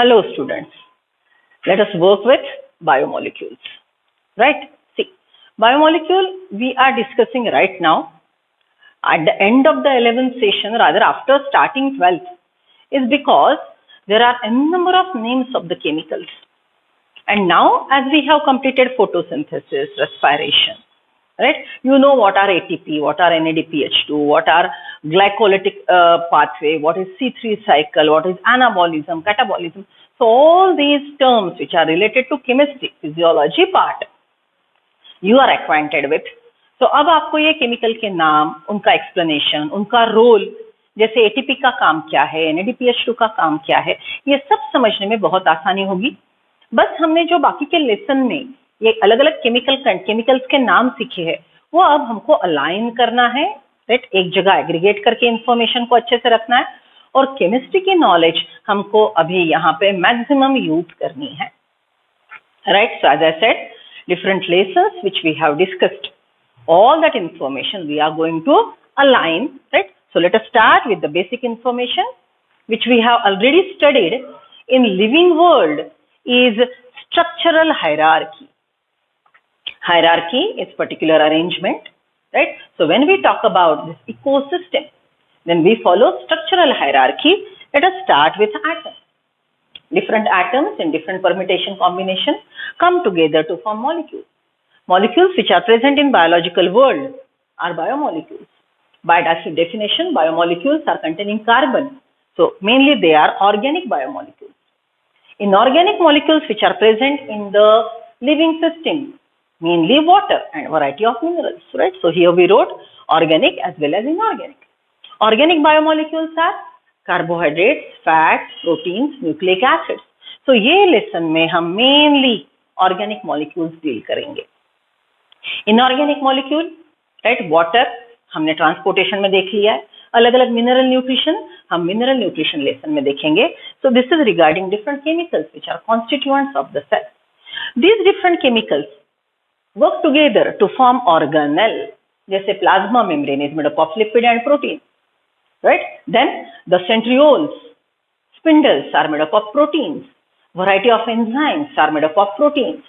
Hello students, let us work with biomolecules, right? See, biomolecule we are discussing right now at the end of the 11th session, rather after starting 12th, is because there are a number of names of the chemicals. And now as we have completed photosynthesis, respiration, right? You know what are ATP, what are NADPH2, what are glycolytic pathway, what is C3 cycle, what is anabolism, catabolism. So all these terms which are related to chemistry, physiology part, you are acquainted with. तो अब आपको ये chemical के नाम, उनका explanation, उनका role, जैसे ATP का काम क्या है, NADPH2 का काम क्या है, ये सब समझने में बहुत आसानी होगी. बस हमने जो बाकी के लेसन में ये अलग अलग केमिकल्स के नाम सीखे हैं, वो अब हमको अलाइन करना है, राइट? एक जगह एग्रीगेट करके इंफॉर्मेशन को अच्छे से रखना है और केमिस्ट्री की नॉलेज हमको अभी यहाँ पे मैक्सिमम यूज करनी है, right? So as I said, different lessons which we have discussed, all that information we are going to align, right? So let us start with the basic information which we have already studied in living world is structural hierarchy. Hierarchy is particular arrangement, right? So when we talk about this ecosystem, then we follow structural hierarchy. Let us start with atoms. Different atoms in different permutation combination come together to form molecules. Molecules which are present in biological world are biomolecules. By definition, biomolecules are containing carbon. So mainly they are organic biomolecules. Inorganic molecules which are present in the living system, mainly water and variety of minerals, right? So here we wrote organic as well as inorganic. Organic biomolecules are carbohydrates, fats, proteins, nucleic acids. So ये lesson में हम mainly organic molecules deal करेंगे. Inorganic molecule, right? Water हमने transportation में देख लिया है. अलग अलग मिनरल न्यूट्रिशन हम मिनरल न्यूट्रिशन लेसन में देखेंगे. So this is regarding different chemicals which are constituents of the cell. These different chemicals work together to form organelle. जैसे plasma membrane is made up of lipid and protein, right? Then the centrioles, spindles are made up of proteins. Variety of enzymes are made up of proteins.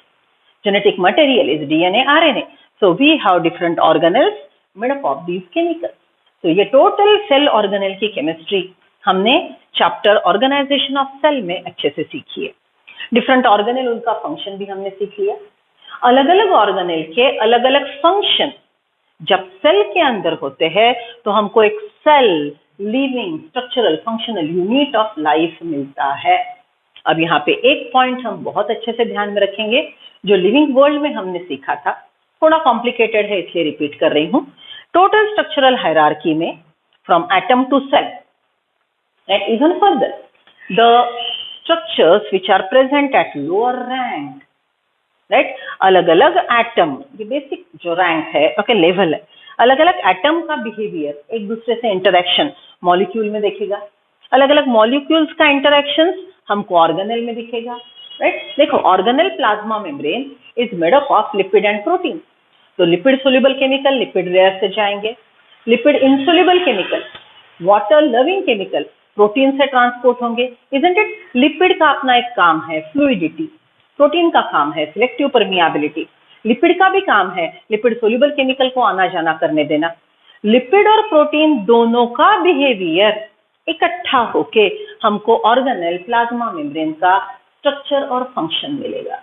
Genetic material is DNA, RNA. So we have different organelles made up of these chemicals. So ये total cell organelle की chemistry हमने chapter organization of cell में अच्छे से सीखी है. Different organelle उनका function भी हमने सीख लिया. अलग अलग organelle के अलग अलग function जब सेल के अंदर होते हैं तो हमको एक cell living structural functional unit of life मिलता है. अब यहाँ पे एक पॉइंट हम बहुत अच्छे से ध्यान में रखेंगे, जो लिविंग वर्ल्ड में हमने सीखा था, थोड़ा कॉम्प्लिकेटेड है इसलिए रिपीट कर रही हूँ. टोटल स्ट्रक्चरल हायरार्की में from atom to cell and even further the structures which are present at lower rank, right? अलग अलग एटम, ये बेसिक जो रैंक है, ओके, लेवल है, अलग अलग एटम का बिहेवियर, एक दूसरे से इंटरेक्शन मॉलिक्यूल में देखेगा. अलग अलग मॉलिक्यूल्स का इंटरेक्शंस हमको ऑर्गेनेल में दिखेगा, राइट? देखो, organelle plasma membrane is made up of lipid and protein. तो lipid soluble chemical lipid layer से जाएंगे, lipid insoluble chemical water loving chemical protein से ट्रांसपोर्ट होंगे. Isn't it? लिपिड का अपना एक काम है फ्लूइडिटी, प्रोटीन का काम है सिलेक्टिव परमियाबिलिटी, लिपिड का भी काम है लिपिड सोल्यूबल केमिकल को आना जाना करने देना. लिपिड और प्रोटीन दोनों का बिहेवियर इकट्ठा होके हमको ऑर्गेनेल प्लाज्मा मेम्ब्रेन का स्ट्रक्चर और फंक्शन मिलेगा,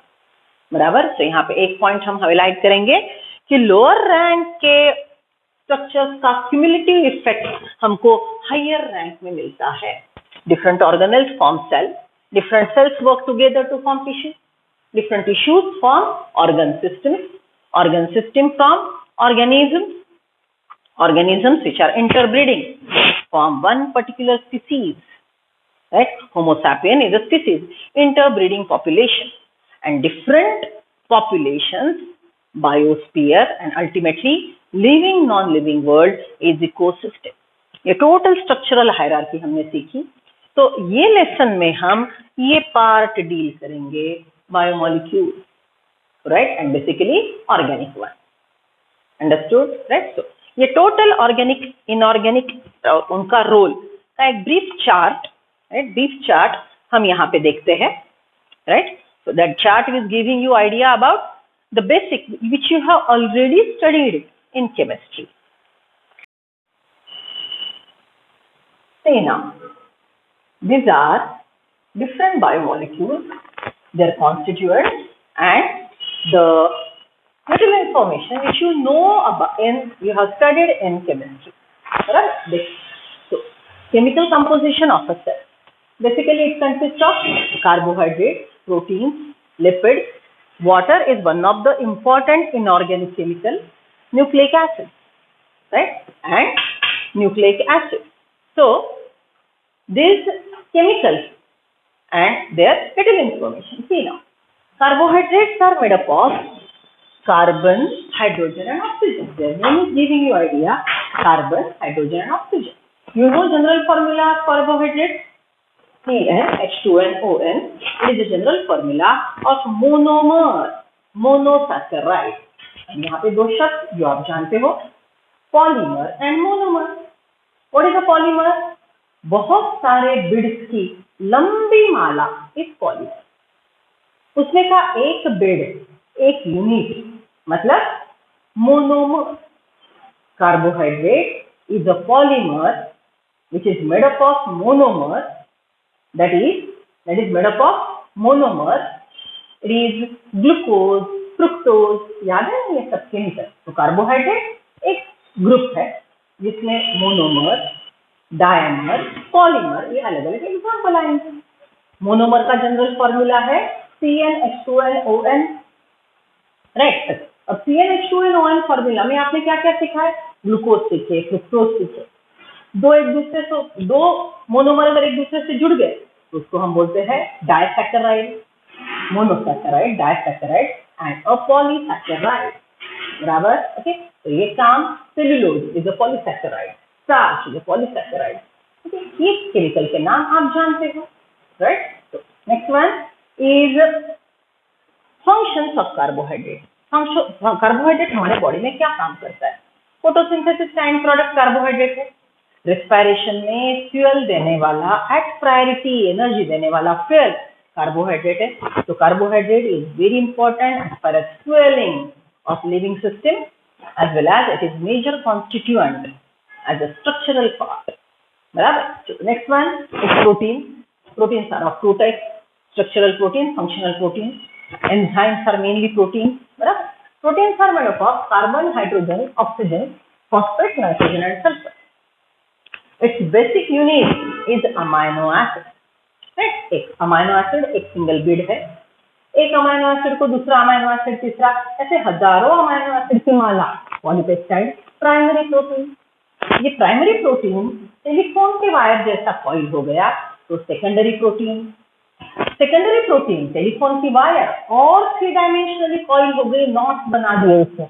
बराबर? तो यहाँ पे एक पॉइंट हम हाईलाइट करेंगे कि लोअर रैंक के स्ट्रक्चर्स का क्यूमुलेटिव इफेक्ट हमको हायर रैंक में मिलता है. Different organelles form cell, different cells work together to form tissue, different tissues form organ system from organisms which are interbreeding form one particular species, right? Homo sapien is a species, interbreeding population, and different populations, biosphere, and ultimately living non-living world is ecosystem. ये total structural hierarchy हमने सीखी. तो ये lesson में हम ये part deal करेंगे biomolecule, right? And basically organic one. Understood, right? So ये टोटल ऑर्गेनिक इनऑर्गेनिक उनका रोल का एक brief chart, right? Brief chart हम यहाँ पे देखते हैं, right? So that chart is giving you idea about the basic which you have already studied in chemistry. See now, these are different biomolecules, their constituents, and the little information which you know about you have studied in chemistry. Right? So, chemical composition of a cell. Basically, it consists of carbohydrates, proteins, lipids. Water is one of the important inorganic chemical, nucleic acid, right? And nucleic acid. So, these chemicals and their little information. See now, carbohydrates are made up of carbon, hydrogen and oxygen. Their name is giving you idea, carbon, hydrogen and oxygen. You know general formula of carbohydrates? CnH2nOn. It is a general formula of monomer, monosaccharide. and यहाँ पे दो शब्द जो आप जानते हो, polymer and monomer. What is a polymer? बहुत सारे बिड्स की लंबी माला इज पॉलीमर. उसमें का एक बिड, एक यूनिट, मतलब monomer. Carbohydrate is a polymer which is made up of monomer, that is made up of monomer. It is glucose, fructose, याद है ये सब केमिकल. तो कार्बोहाइड्रेट एक ग्रुप है जिसमें मोनोमर, डायमर, पॉलीमर, ये अलग अलग एग्जाम्पल आएंगे. मोनोमर का जनरल फॉर्मूला है CnH2nOn, राइट. अब CnH2nOn फॉर्मूला में आपने क्या क्या सीखा है? ग्लूकोज सीखे, फ्रुक्टोज सीखे. दो मोनोमर अगर एक दूसरे से जुड़ गए तो उसको हम बोलते हैं disaccharide, monosaccharide, disaccharide and a polysaccharide. बराबर. ओके. तो ये काम cellulose is a polysaccharide, starch is a polysaccharide. Okay. ये केमिकल के नाम आप जानते हो, राइट. तो next one is functions of carbohydrate. Carbohydrate हमारे बॉडी में क्या काम करता है? फोटोसिंथेसिस का एंड प्रोडक्ट कार्बोहाइड्रेट है. रेस्पिरेशन में फ्यूल देने वाला, एट प्रायोरिटी एनर्जी देने वाला फ्यूल कार्बोहाइड्रेट है. तो carbohydrate is very important as far as fueling of living system, as well as it is major constituent as a structural part. बराबर. Next one is protein. Proteins are of two types, structural protein, functional protein. Enzymes are mainly protein. बराबर. Proteins are made up of carbon, hydrogen, oxygen, phosphate, nitrogen and sulphur. Its basic unit is amino acid. Right? एक amino acid एक single bid है. एक amino acid को दूसरा amino acid तीसरा, ऐसे हजारों अमाइनो एसिड की माला पॉलीपेप्टाइड. Primary protein. ये प्राइमरी प्रोटीन टेलीफोन के वायर जैसा कॉइल हो गया तो secondary protein. Secondary protein telephone की वायर और 3 डायमेंशनली कॉइल हो गई, नॉट बना दिए उससे.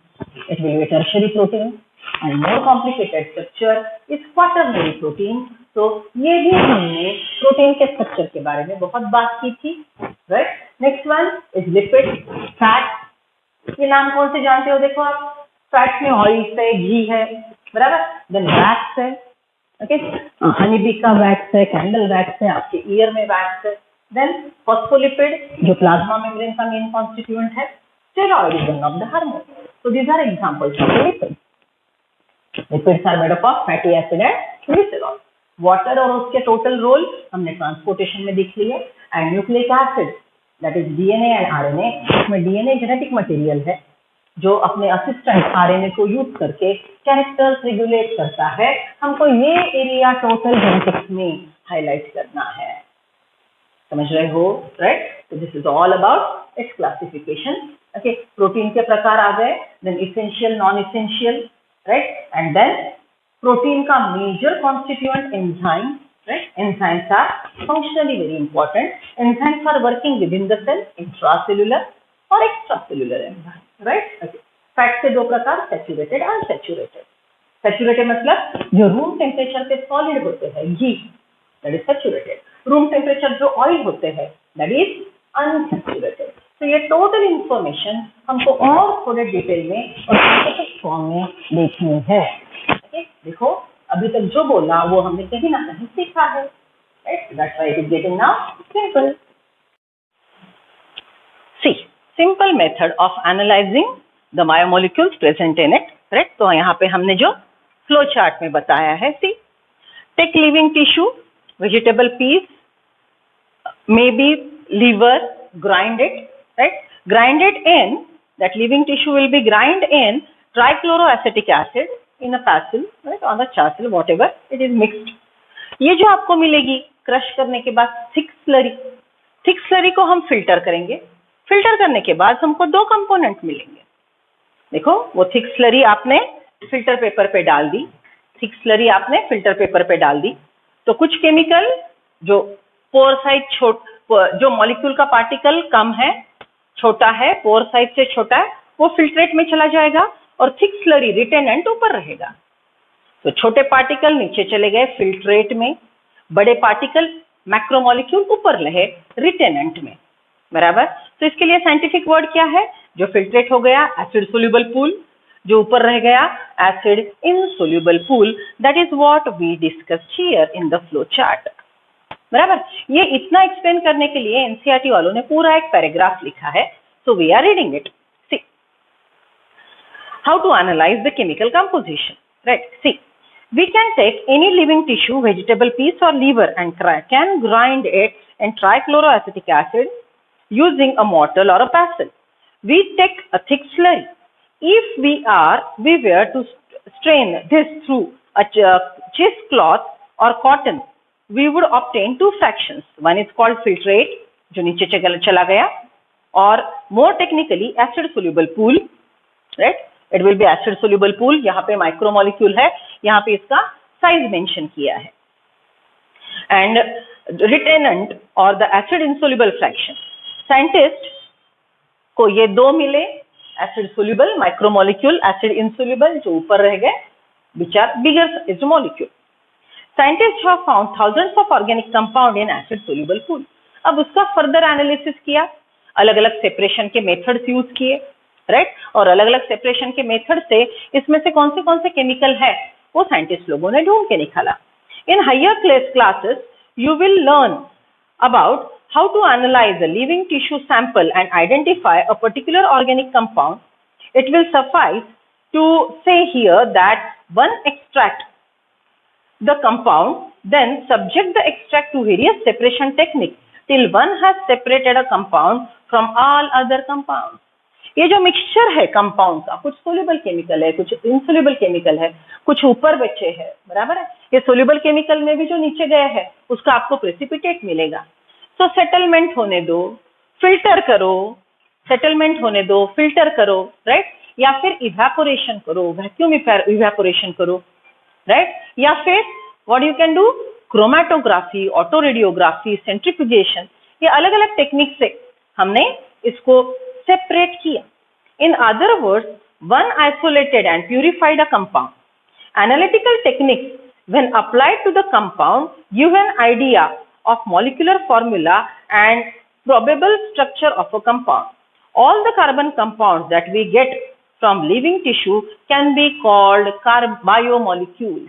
It will be tertiary protein. And more complicated structure is quaternary protein. तो ये भी हमने प्रोटीन के स्ट्रक्चर के बारे में बहुत बात की थी, right. Next one is lipid, fat. ये नाम कौन से जानते हो? देखो आप, फैट में ऑयल है, घी है, बराबर. देन वैक्स है, ओके. हनी बी का वैक्स है, कैंडल वैक्स है, आपके ईयर में वैक्स है. देन फॉस्फोलिपिड जो प्लाज्मा मेम्ब्रेन का मेन कॉन्स्टिट्यूएंट है. Steroid is one of the hormone. So these are examples of lipids. Lipids are made up of fatty acid and glycerol. Water और उसके total role हमने transportation में देख लिए. And nucleic acid that is DNA and RNA. इसमें DNA genetic material है जो अपने असिस्टेंट आरएनए को यूज करके कैरेक्टर्स रेगुलेट करता है. हमको ये एरिया टोटल जेनेटिक्स में हाईलाइट करना है. समझ रहे हो, राइट. तो this is all about its classification. Okay. Protein के प्रकार आ गए, then essential, non essential, right. And then protein का major constituent enzyme, right. Enzymes are functionally very important. Enzymes are working within the cell, intracellular or extracellular enzyme, right. Okay. Fat के दो प्रकार, saturated और unsaturated. Saturated मतलब जो room temperature पे solid होते हैं, घी, that is saturated. Room temperature जो ऑयल होते हैं, दैट इज अनसैचुरेटेड. तो ये टोटल इंफॉर्मेशन हमको और थोड़े डिटेल में और सिंथेटिक फॉर्म में देखनी है. देखो अभी तक जो बोला वो हमने कहीं ना कहीं सीखा है. right? That's why it is getting now simple. See, simple method of analyzing the biomolecules present in it, right? तो यहाँ पे हमने जो फ्लो चार्ट में बताया है, see, take living tissue, vegetable piece, maybe liver, grind it, right? Grind it in, that living tissue will be grind in trichloroacetic acid in a pestle, right? On a chisel, whatever, it is mixed. ये जो आपको मिलेगी crush करने के बाद thick slurry को हम filter करेंगे. फिल्टर करने के बाद हमको दो कंपोनेंट मिलेंगे. देखो, वो थिक स्लरी आपने फिल्टर पेपर पे डाल दी, तो कुछ केमिकल जो पोर साइज जो मॉलिक्यूल का पार्टिकल कम है, छोटा है, पोर साइज से छोटा है, वो फिल्ट्रेट में चला जाएगा और थिक स्लरी रिटेनेंट ऊपर रहेगा. तो छोटे पार्टिकल नीचे चले गए फिल्ट्रेट में, बड़े पार्टिकल मैक्रोमोलिक्यूल ऊपर रहे रिटेनेंट में, बराबर. तो इसके लिए साइंटिफिक वर्ड क्या है? जो फिल्ट्रेट हो गया एसिड सोल्यूबल पूल, जो ऊपर रह गया acid insoluble pool. That is what we discussed here in the flow chart, बराबर. ये इतना एक्सप्लेन करने के लिए एनसीईआरटी वालों ने पूरा एक पैराग्राफ लिखा है. So we are reading it. See, how to analyse the chemical composition, right. See, we can take any living tissue, vegetable piece or liver and can grind it in trichloroacetic acid using a mortar or a pestle. We take a thick slurry. If we were to strain this through a cheesecloth or cotton, we would obtain two fractions. One is called filtrate, जो नीचे चला गया, और more technically acid soluble pool, right? It will be acid soluble pool. यहाँ पे micromolecule है, यहाँ पे इसका साइज मेंशन किया है. एंड रिटेनेंट और the acid insoluble fraction. Scientist को ये दो मिले, acid soluble micromolecule, acid insoluble जो ऊपर रह गए, which are bigger is molecule. Scientists have found thousands of organic compound in acid soluble pool. अब उसका फर्दर एनालिसिस किया, अलग अलग सेपरेशन के मेथड्स यूज किए, राइट. और अलग अलग सेपरेशन के मेथड से इसमें से कौन से केमिकल है वो साइंटिस्ट लोगों ने ढूंढ के निकाला. In higher classes you will learn about how to analyse a living tissue sample and identify a particular organic compound. It will suffice to say here that one extract the compound, then subject the extract to various separation technique till one has separated a compound from all other compounds. ये जो mixture है compound का, कुछ soluble chemical है, कुछ insoluble chemical है, कुछ ऊपर बचे हैं, बराबर है. ये सोल्यूबल केमिकल में भी जो नीचे गए हैं उसका आपको प्रेसिपिटेट मिलेगा. तो सेटलमेंट होने दो, फिल्टर करो, सेटलमेंट होने दो, फिल्टर करो, राइट. या फिर इवेपोरेशन करो, वैक्यूम इवेपोरेशन करो, राइट. या फिर what you can do, chromatography, auto radiography, centrifugation, ये अलग अलग टेक्निक से हमने इसको सेपरेट किया. In other words, one isolated and purified a compound. Analytical techniques, when applied to the compound, give an idea of molecular formula and probable structure of a compound. All the carbon compounds that we get from living tissue can be called biomolecules.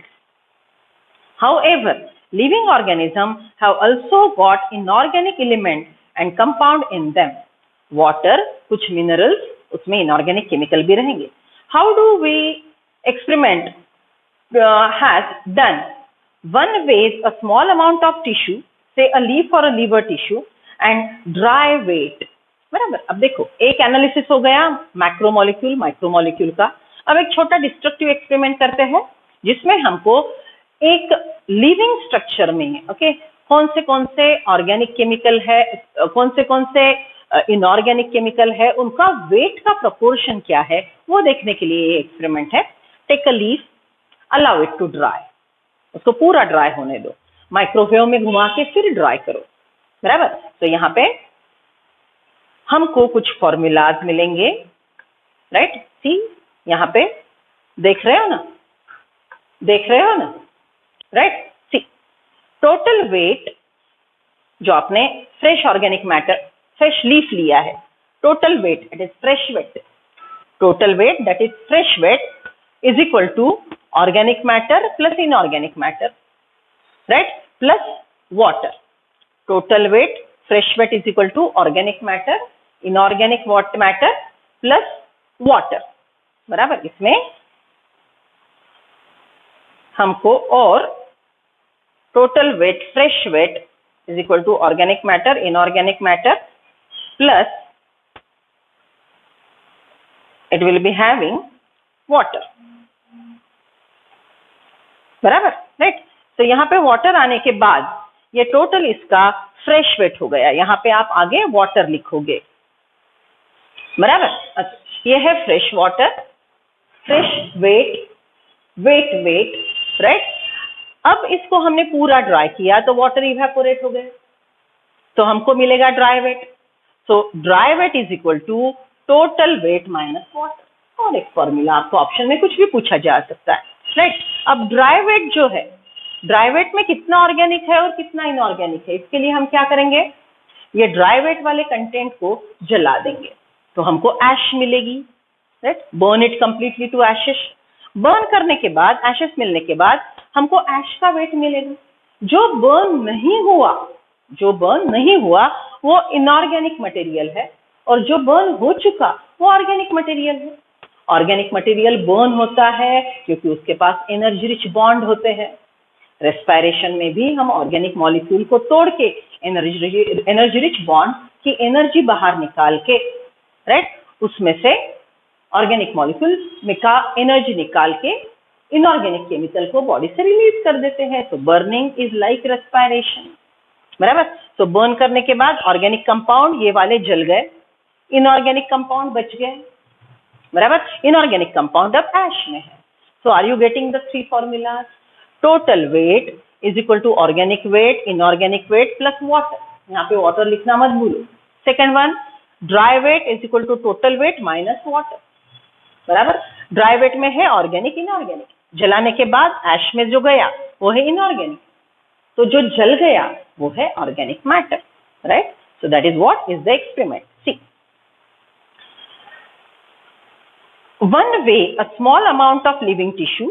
However, living organisms have also got inorganic elements and compound in them. Water, कुछ minerals, उसमें inorganic chemical भी रहेंगे. How do we experiment has done? One weighs a small amount of tissue, say a leaf or a liver tissue, and dry weight. बराबर. अब देखो, एक analysis हो गया मैक्रोमोलिक्यूल माइक्रोमोलिक्यूल का. अब एक छोटा डिस्ट्रक्टिव एक्सपेरिमेंट करते हैं जिसमें हमको एक लिविंग स्ट्रक्चर में, ओके, कौन से ऑर्गेनिक केमिकल है, कौन से इनऑर्गेनिक केमिकल है, उनका वेट का प्रोपोर्शन क्या है, वो देखने के लिए ये एक्सपेरिमेंट है. Take a leaf, allow it to dry, उसको पूरा ड्राई होने दो, माइक्रोवेव में घुमा के फिर ड्राई करो, बराबर. तो यहाँ पे हमको कुछ फॉर्मूलाज मिलेंगे, राइट. सी, यहाँ पे देख रहे हो ना, राइट. सी, टोटल वेट जो आपने fresh organic matter, fresh leaf लिया है, total weight, it is fresh weight, total weight that is fresh weight is equal to organic matter plus inorganic matter, right, plus water. Total weight, fresh weight is equal to organic matter, inorganic matter plus water. बराबर, इसमें हमको और total weight, fresh weight is equal to organic matter, inorganic matter plus it will be having water. बराबर, right. तो यहाँ पे water आने के बाद ये टोटल इसका फ्रेश वेट हो गया. यहाँ पे आप आगे वाटर लिखोगे. बराबर. अच्छा, ये है fresh water, fresh weight, weight, right. अब इसको हमने पूरा ड्राई किया तो वाटर इवेपोरेट हो गया, तो हमको मिलेगा dry weight. So dry weight is equal to total weight minus water. और एक फॉर्मूला आपको ऑप्शन में कुछ भी पूछा जा सकता है, राइट. अब ड्राई वेट जो है, ड्राई वेट में कितना ऑर्गेनिक है और कितना इनऑर्गेनिक है, इसके लिए हम क्या करेंगे, ये ड्राई वेट वाले कंटेंट को जला देंगे तो हमको ऐश मिलेगी, right. Burn it completely to ashes. Burn करने के बाद, एशेस मिलने के बाद हमको ऐश का वेट मिलेगा. जो बर्न नहीं हुआ वो इनऑर्गेनिक मटेरियल है और जो बर्न हो चुका वो ऑर्गेनिक मटेरियल है. ऑर्गेनिक मटेरियल बर्न होता है क्योंकि उसके पास एनर्जी रिच बॉन्ड होते हैं. रेस्पिरेशन में भी हम ऑर्गेनिक मॉलिक्यूल को तोड़ के एनर्जी रिच बॉन्ड की एनर्जी बाहर निकाल के, राइट, उसमें से ऑर्गेनिक मॉलिक्यूल का एनर्जी निकाल के इनऑर्गेनिक केमिकल को बॉडी से रिलीज कर देते हैं. तो बर्निंग इज लाइक रेस्पिरेशन. बराबर. तो बर्न करने के बाद ऑर्गेनिक कंपाउंड ये वाले जल गए, इनऑर्गेनिक कंपाउंड बच गए. बराबर. इनऑर्गेनिक कंपाउंड अब ऐश में है. So are you getting the three formulas. Total weight is equal to organic weight, inorganic weight plus water. यहाँ पे वाटर लिखना मत भूलो. Second one, dry weight is equal to total weight minus water. बराबर. Dry weight में है organic, inorganic. जलाने के बाद ऐश में जो गया वो है इनऑर्गेनिक, तो जो जल गया वो है organic matter, right. So that is what is the experiment. See, one weigh a small amount of living tissue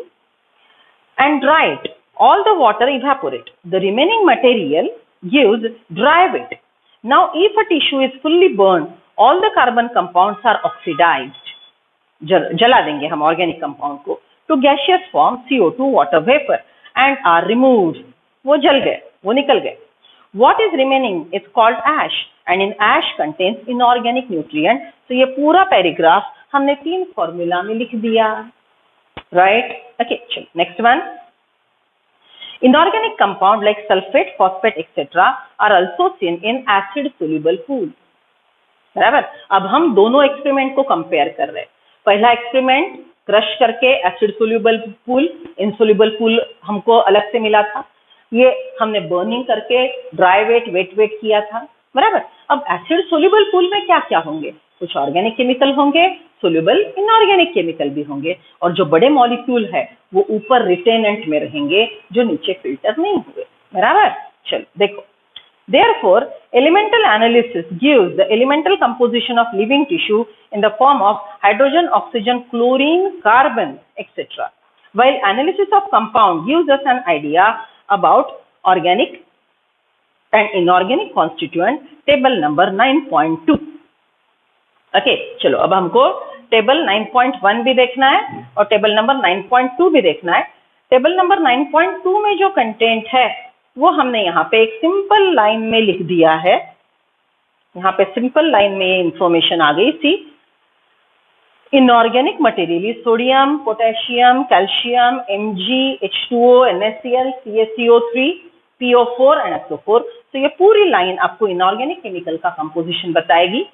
and dry it. All the water evaporate. The remaining material gives dry weight. Now, if a tissue is fully burned, all the carbon compounds are oxidized. जला देंगे हम organic compound को to gaseous form CO2 water vapor and are removed. वो जल गए, वो निकल गए. What is remaining is called ash and in ash contains inorganic nutrient. तो ये पूरा पैराग्राफ हमने तीन फॉर्मूला में लिख दिया, राइट. ओके, चलो next one. Inorganic compound like sulphate, phosphate etcetera are also seen in acid soluble pool. बराबर. अब हम दोनों एक्सपेरिमेंट को कंपेयर कर रहे हैं. पहला एक्सपेरिमेंट क्रश करके acid soluble pool, insoluble pool हमको अलग से मिला था. ये हमने बर्निंग करके ड्राई वेट, वेट किया था. बराबर. अब एसिड सोल्यूबल पूल में क्या क्या होंगे, कुछ ऑर्गेनिक केमिकल होंगे, सोल्यूबल इनऑर्गेनिक केमिकल भी होंगे, और जो बड़े मॉलिक्यूल है वो ऊपर रिटेनेंट में रहेंगे जो नीचे फिल्टर नहीं हुए. बराबर. चलो देखो. Therefore, elemental analysis gives the elemental composition of living tissue in the form of hydrogen, oxygen, chlorine, carbon, etc. While analysis of compound gives us an idea about organic and inorganic constituent. Table number 9.2. Okay, चलो अब हमको table 9.1 भी देखना है और table number 9.2 भी देखना है. टेबल नंबर 9.2 में जो कंटेंट है वो हमने यहाँ पे एक सिंपल लाइन में लिख दिया है. यहाँ पे सिंपल लाइन में ये इंफॉर्मेशन आ गई थी. Inorganic material sodium, potassium, calcium, Mg, H2O, NaCl, CaCO3, PO4 and SO4. तो ये पूरी लाइन आपको इनऑर्गेनिक केमिकल का कंपोजिशन बताएगी,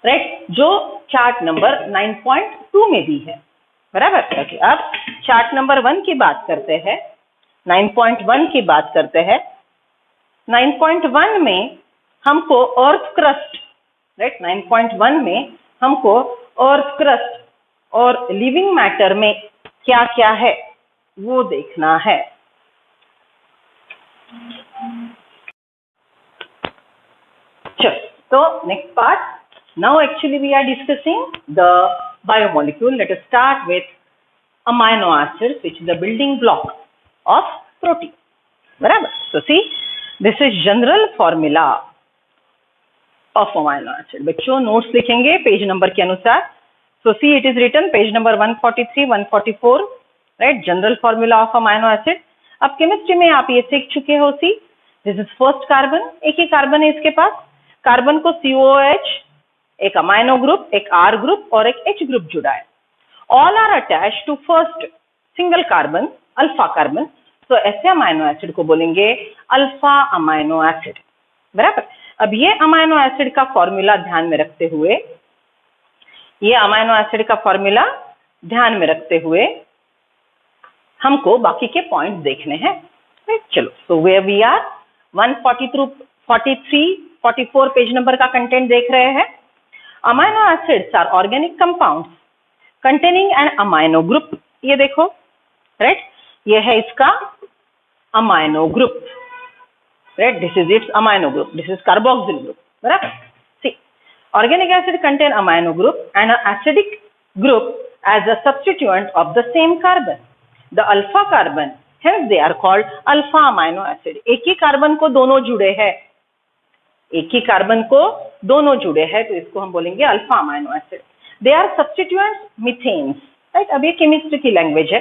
राइट, जो चार्ट नंबर 9.2 में भी है. बराबर. ओके, अब चार्ट नंबर 1 की बात करते हैं, 9.1 की बात करते हैं. 9.1 में हमको अर्थ क्रस्ट, राइट, 9.1 में हमको अर्थ क्रस्ट और लिविंग मैटर में क्या क्या है वो देखना है. चलो, तो next part. Now actually we are discussing the biomolecule. Let us start with amino acids, which is the building block of protein. बराबर. So see, this is general formula of amino acid. बच्चों notes लिखेंगे page number के अनुसार. So see, it is written page number 143, 144, right? General formula of amino acid. अब chemistry में आप ये सीख चुके हो. See, this is first carbon, एक ही कार्बन है इसके पास. कार्बन को COOH, एक अमाइनो ग्रुप, एक R ग्रुप और एक H ग्रुप जुड़ा है. All are attached to first single carbon, alpha carbon. तो ऐसे अमाइनो एसिड को बोलेंगे अल्फा अमाइनो एसिड. बराबर. अब ये अमाइनो एसिड का फॉर्मूला ध्यान में रखते हुए, ये अमाइनो एसिड का फॉर्मूला ध्यान में रखते हुए हमको बाकी के पॉइंट्स देखने हैं. चलो, so where we are 143, 44 page number का कंटेंट देख रहे हैं. Amino acids are organic compounds containing an amino group. ये देखो, राइट, ये है इसका amino group, right. This is its amino group, this is carboxyl group. बराबर. See, organic acid contain amino group and acidic group as a substituent of the same carbon, the alpha carbon, hence they are called alpha amino acid. एक ही carbon को दोनों जुड़े हैं, एक ही carbon को दोनों जुड़े हैं, तो इसको हम बोलेंगे alpha amino acid. They are substituents methanes, right. अब ये केमिस्ट्री की लैंग्वेज है.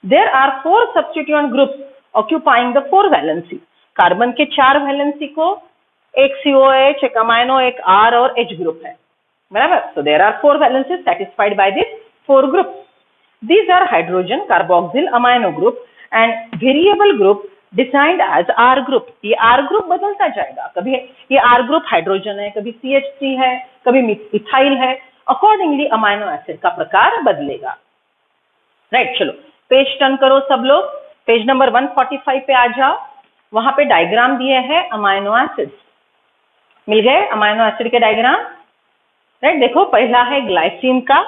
There are 4 substituent groups occupying the 4 valency. Carbon के 4 वैलेंसी को एक COH, एक अमाइनो, एक R और H ग्रुप है. बराबर. So there are 4 valencies satisfied by these 4 groups. These are hydrogen carboxyl amino group and variable group designed as R group. ये R group बदलता जाएगा. कभी ये R group हाइड्रोजन है, कभी CH3 है, कभी इथाइल है. अकॉर्डिंगली अमाइनो एसिड का प्रकार बदलेगा. राइट. चलो, पेज टर्न करो सब लोग. पेज नंबर 145 पे आ जाओ. वहां पे डायग्राम दिए हैं अमाइनो एसिड्स. मिल गए अमाइनो एसिड के डायग्राम. राइट. देखो, पहला है ग्लाइसिन का.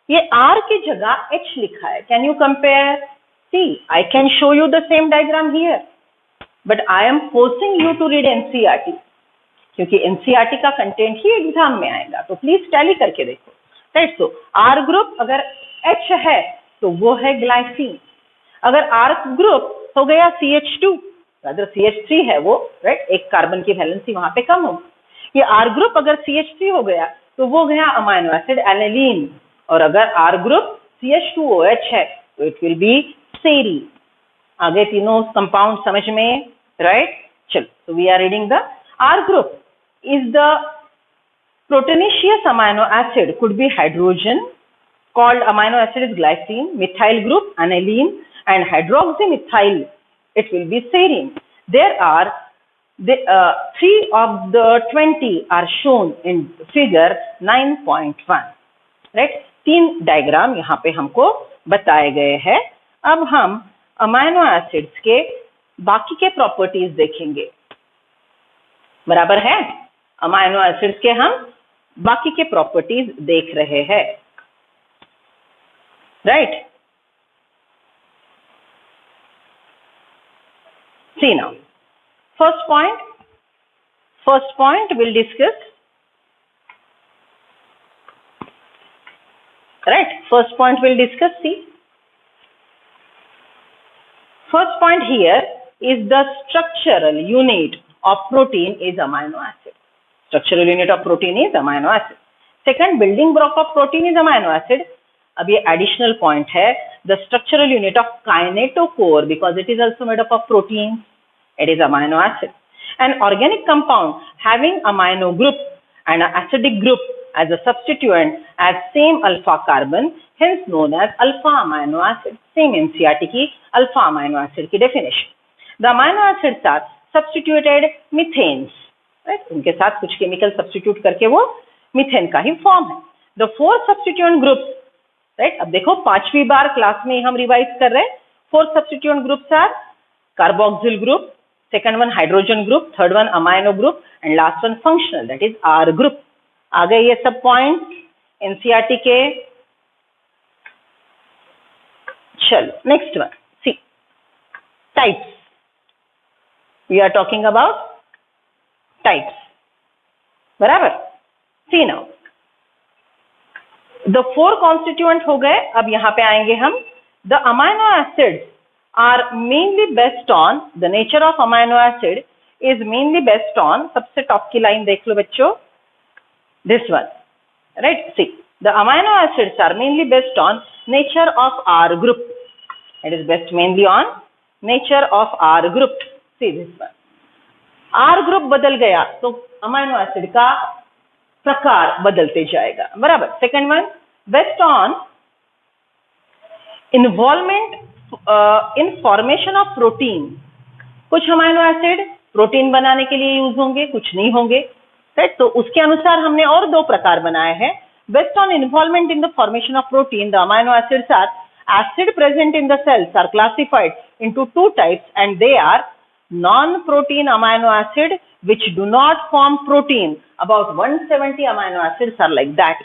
ये R की जगह H लिखा है. Can you compare? See, I can show you the same diagram here, but I am forcing you to read NCERT, क्योंकि NCERT का कंटेंट ही एग्जाम में आएगा. तो प्लीज टैली करके देखो. राइट. सो R ग्रुप अगर H है तो वो है ग्लाइसिन. अगर R ग्रुप हो गया CH2, अगर CH3 है वो, राइट, एक कार्बन की वैलेंसी वहां पे कम होगी. ये R ग्रुप अगर CH3 हो गया तो वो गया अमाइनो एसिड एनिलीन. और अगर R ग्रुप CH2OH है तो इट विल बी सेरीन. आगे तीनों कंपाउंड समझ में, राइट. चलो, so we are reading the R group is the proteinaceous amino acid, could be hydrogen, called amino acid is glycine, methyl group aniline, and hydroxymethyl, it will be serine. There are 3 of the 20 are shown in figure 9.1, right. 3 diagram यहाँ पे हमको बताए गए हैं. अब हम amino acids के बाकी के प्रॉपर्टीज देखेंगे. बराबर है. अमाइनो एसिड्स के हम बाकी के प्रॉपर्टीज देख रहे हैं. Right. See now, first point will discuss. Right. First point we'll discuss. See, first point here is the structural unit of protein is amino acid. Structural unit of protein is amino acid. Second, building block of protein is amino acid. अब ये additional point है, the structural unit of kinetochore, because it is also made up of protein. It is amino acid. An organic compound having amino group and an acidic group as a substituent as same alpha carbon, hence known as alpha amino acid. Same NCERT की alpha amino acid की definition. The amino acids are substituted methanes, right? उनके साथ कुछ chemical substitute करके वो methane का ही form है. The 4 substituent groups, right? अब देखो 5वीं बार क्लास में हम रिवाइज कर रहे हैं. 4 substituent groups are carboxyl group, second one hydrogen group, third one amino group, and last one functional, that is R group. आ गए ये सब पॉइंट NCERT के. चलो, next one. See, types. We are talking about types. बराबर. See now, the 4 constituent हो गए. अब यहां पे आएंगे हम. The amino acids are mainly based on the nature of amino acid is mainly based on, सबसे टॉप की लाइन देख लो बच्चों, this one, right? See, the amino acids are mainly based on nature of R group. It is based mainly on nature of R group. See this one. R group बदल गया तो amino acid का प्रकार बदलते जाएगा, बराबर. Second one, based on involvement in formation of protein. कुछ amino acid protein बनाने के लिए यूज होंगे, कुछ नहीं होंगे, राइट. तो उसके अनुसार हमने और दो प्रकार बनाए हैं. Based on involvement in the formation of protein, the amino acids are acid present in the cells are classified into two types, and they are non-protein amino acid which do not form protein. About 170 amino acids are like that,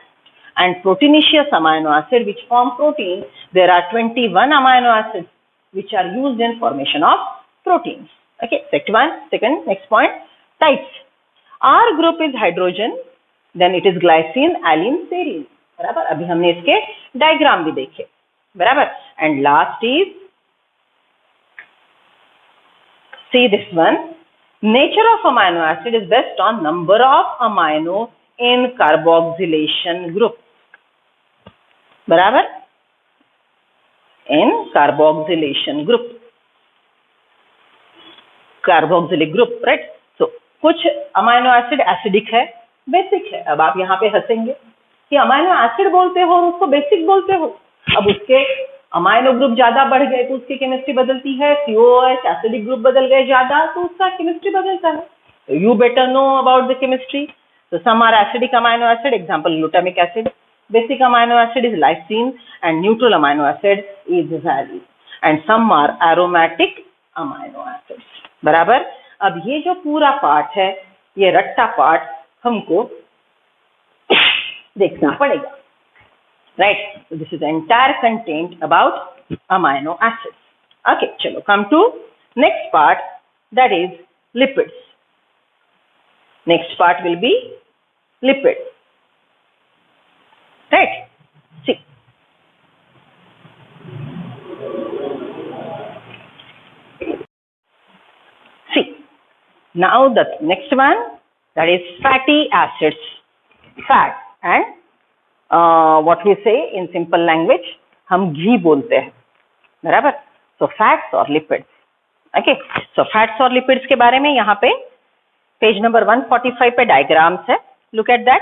and proteinaceous amino acid which form protein. There are 21 amino acids which are used in formation of proteins. Okay, second next point, types. R group is hydrogen, then it is glycine, aline, serine. बराबर. अभी हमने इसके diagram भी देखे, बराबर. And last is, see this one, nature of amino acid is based on number of amino in carboxylation group, बराबर. In carboxylation group, carboxylic group, right? So कुछ amino acid acidic है, बेसिक है. अब आप यहाँ पे हंसेंगे कि अमाइनो एसिड बोलते हो और उसको बेसिक बोलते हो. अब उसके अमाइनो ग्रुप ज्यादा बढ़ गए तो उसकी केमिस्ट्री बदलती है. COOH एसिडिक ग्रुप बदल गए ज्यादा तो उसका केमिस्ट्री बदलता है. So you better know about the chemistry. So some are acidic amino acid, example glutamic acid. Basic amino acid is lysine, and neutral amino acid is valine. And some are aromatic amino acids. बराबर. अब ये जो पूरा part है, ये रट्टा part हमको देखना पड़ेगा, right? So this is the entire content about amino acids. Okay, chalo, come to next part, that is lipids. Next part will be lipids, right? See, now the next one, that is fatty acids. Fat and what we say in simple language, हम घी बोलते हैं, बराबर. So fats और lipids. Okay, so fats और lipids के बारे में यहाँ पे पेज नंबर 145 पे डायग्राम्स है. Look at that.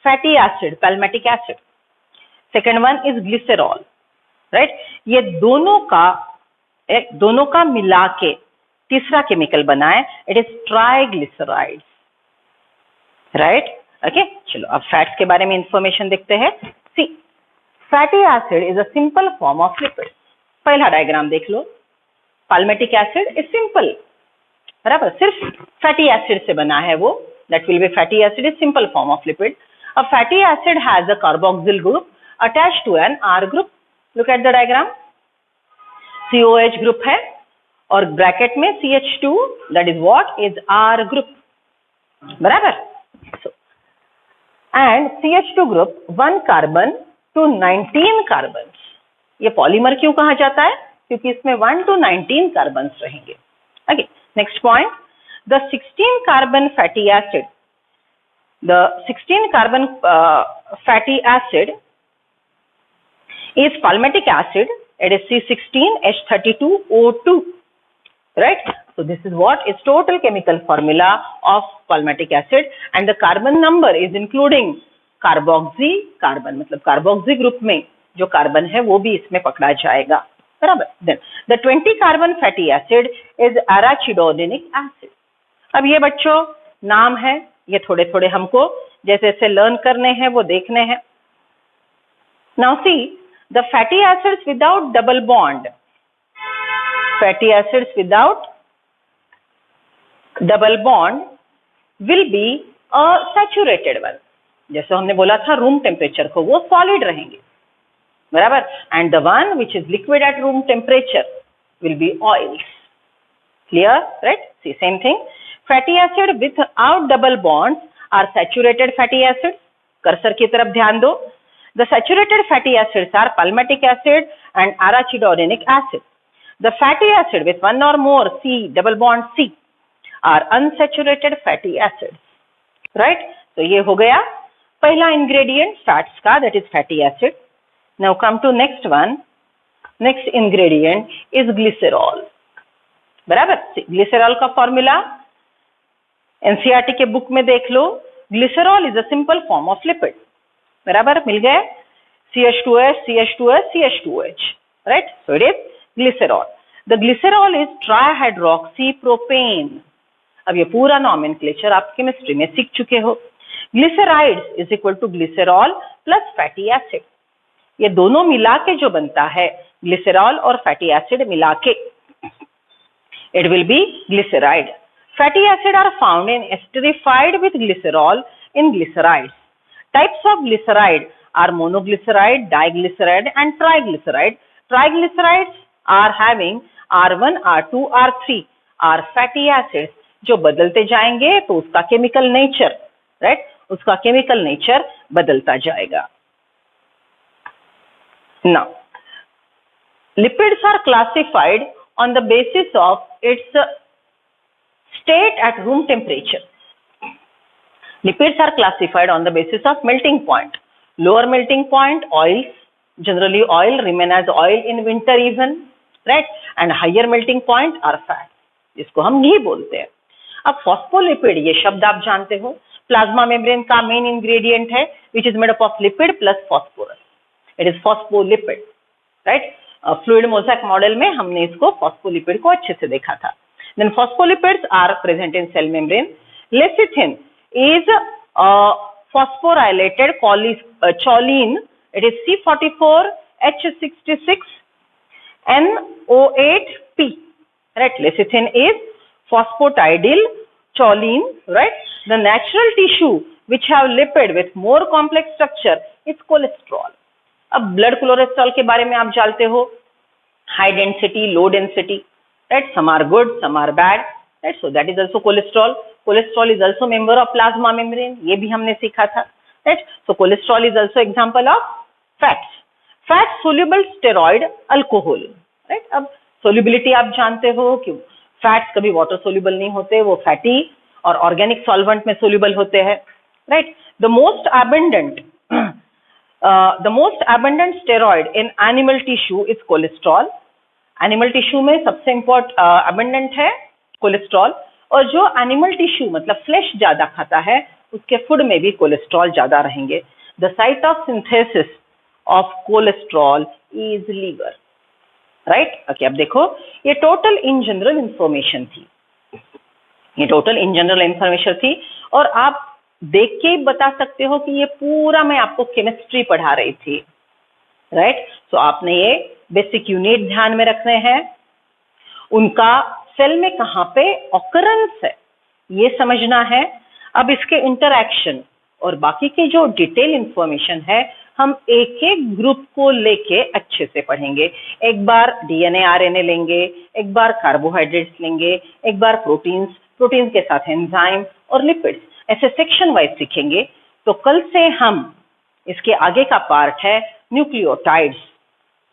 Fatty acid, palmitic acid. Second one is glycerol, right? ये दोनों का मिला के तीसरा केमिकल बना है. It is triglycerides, right? Okay, चलो अब फैट्स के बारे में इंफॉर्मेशन देखते हैं. See, fatty acid is a simple form of lipid. पहला डायग्राम देख लो. पाल्मेटिक एसिड इज सिंपल, बराबर, सिर्फ फैटी एसिड से बना है वो. That will be fatty acid is simple form of lipid. A fatty acid has a carboxyl group attached to an R group. Look at the diagram. COH group है और bracket में CH2, that is what is R group, बराबर. And CH2 group 1 carbon to 19 carbons. ये polymer क्यों कहा जाता है? क्योंकि इसमें 1 to 19 कार्बन्स रहेंगे. Okay, next point, the 16 carbon fatty acid. The 16 carbon fatty acid is palmitic acid. It is C16H32O2, right? So this is what is total chemical formula of palmitic acid, and the carbon number is including carboxy carbon. मतलब carboxy group में जो carbon है वो भी इसमें पकड़ा जाएगा, बराबर. Then the 20 carbon fatty acid is arachidonic acid. अब ये बच्चों नाम है, ये थोड़े थोड़े हमको जैसे जैसे लर्न करने हैं वो देखने हैं. Now see, the fatty acids without double bond. Fatty acids without double bond will be a saturated one. जैसे हमने बोला था रूम टेम्परेचर को वो सॉलिड रहेंगे, बराबर. And the one which is liquid at room temperature will be oils. Clear, right? See, same thing. Fatty acid without double bonds are saturated fatty acids. Cursor की तरफ ध्यान दो. The saturated fatty acids are palmitic acid and arachidonic acid. The fatty acid with one or more C double bond C are unsaturated fatty acids. Right? So ये हो गया पहला ingredient fats का, that is fatty acid. Now come to next one. Next ingredient is glycerol. बराबर? Glycerol का formula NCERT के book में देख लो. Glycerol is a simple form of lipid. बराबर? मिल गए. CH2S, CH2S, CH2H. Right? So it is glycerol. The glycerol is trihydroxypropane. अब ये पूरा नॉमेनक्लेचर आप केमिस्ट्री में सीख चुके हो. Glycerides is equal to glycerol plus fatty acid. ये दोनों मिला के जो बनता है ग्लिसरॉल और फैटी एसिड मिला के, it will be glyceride. Fatty acid are found in esterified with glycerol in glycerides. Types of glyceride are monoglyceride, diglyceride and triglyceride. Triglycerides are having R1, R2, R3 are fatty acids जो बदलते जाएंगे तो उसका chemical nature, right, उसका chemical nature बदलता जाएगा. Now, lipids are classified on the basis of its state at room temperature. Lipids are classified on the basis of melting point. Lower melting point, oils, generally oil remain as oil in winter even, right? And higher melting point are fat, जिसको हम घी बोलते हैं. अब phospholipid, ये शब्द आप जानते हो, प्लाज्मा मेम्ब्रेन का मेन इंग्रेडिएंट है, which is made up of lipid plus phosphorus. It is phospholipid, right. Fluid mosaic model में हमने इसको फॉस्फोलिपिड को अच्छे से देखा था. Then phospholipids are present in cell membrane. Lecithin is phosphorylated choline. It is C44H66NO8P. Right? Lecithin is phosphatidyl choline. Right? The natural tissue which have lipid with more complex structure is cholesterol. अब blood cholesterol के बारे में आप जानते हो, high density, low density, right. Some are good, some are bad, right. So that is also cholesterol. Cholesterol is also member of plasma membrane, ये भी हमने सीखा था, right. So cholesterol is also example of fats. Fat soluble steroid alcohol, right. अब solubility आप जानते हो, क्यों फैट्स कभी वाटर सोल्यूबल नहीं होते, वो फैटी और ऑर्गेनिक सॉल्वेंट में सोल्यूबल होते हैं, right. The most abundant steroid in animal tissue is cholesterol. Animal tissue में सबसे abundant है कोलेस्ट्रॉल. और जो एनिमल टिश्यू मतलब फ्लैश ज्यादा खाता है उसके फूड में भी कोलेस्ट्रॉल ज्यादा रहेंगे. The site of synthesis of cholesterol is liver, right. Okay, अब देखो ये टोटल इन जनरल इंफॉर्मेशन थी, ये टोटल इन जनरल इंफॉर्मेशन थी. और आप देख के ही बता सकते हो कि ये पूरा मैं आपको केमिस्ट्री पढ़ा रही थी, राइट. सो आपने ये बेसिक यूनिट ध्यान में रखने हैं, उनका सेल में कहाँ पे ऑकरेंस है ये समझना है. अब इसके इंटरैक्शन और बाकी के जो डिटेल इंफॉर्मेशन है हम एक एक ग्रुप को लेके अच्छे से पढ़ेंगे. एक बार डीएनए आरएनए लेंगे, एक बार कार्बोहाइड्रेट्स लेंगे, एक बार प्रोटीन्स के साथ एंजाइम और लिपिड्स, ऐसे सेक्शन वाइज सीखेंगे. तो कल से हम इसके आगे का पार्ट है न्यूक्लियोटाइड्स.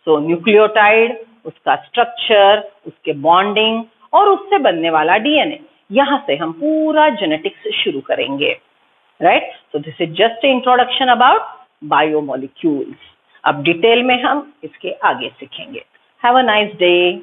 सो न्यूक्लियोटाइड, उसका स्ट्रक्चर, उसके बॉन्डिंग और उससे बनने वाला डीएनए, यहां से हम पूरा जेनेटिक्स शुरू करेंगे, right. So this is just introduction about biomolecules. अब डिटेल में हम इसके आगे सीखेंगे. Have a nice day.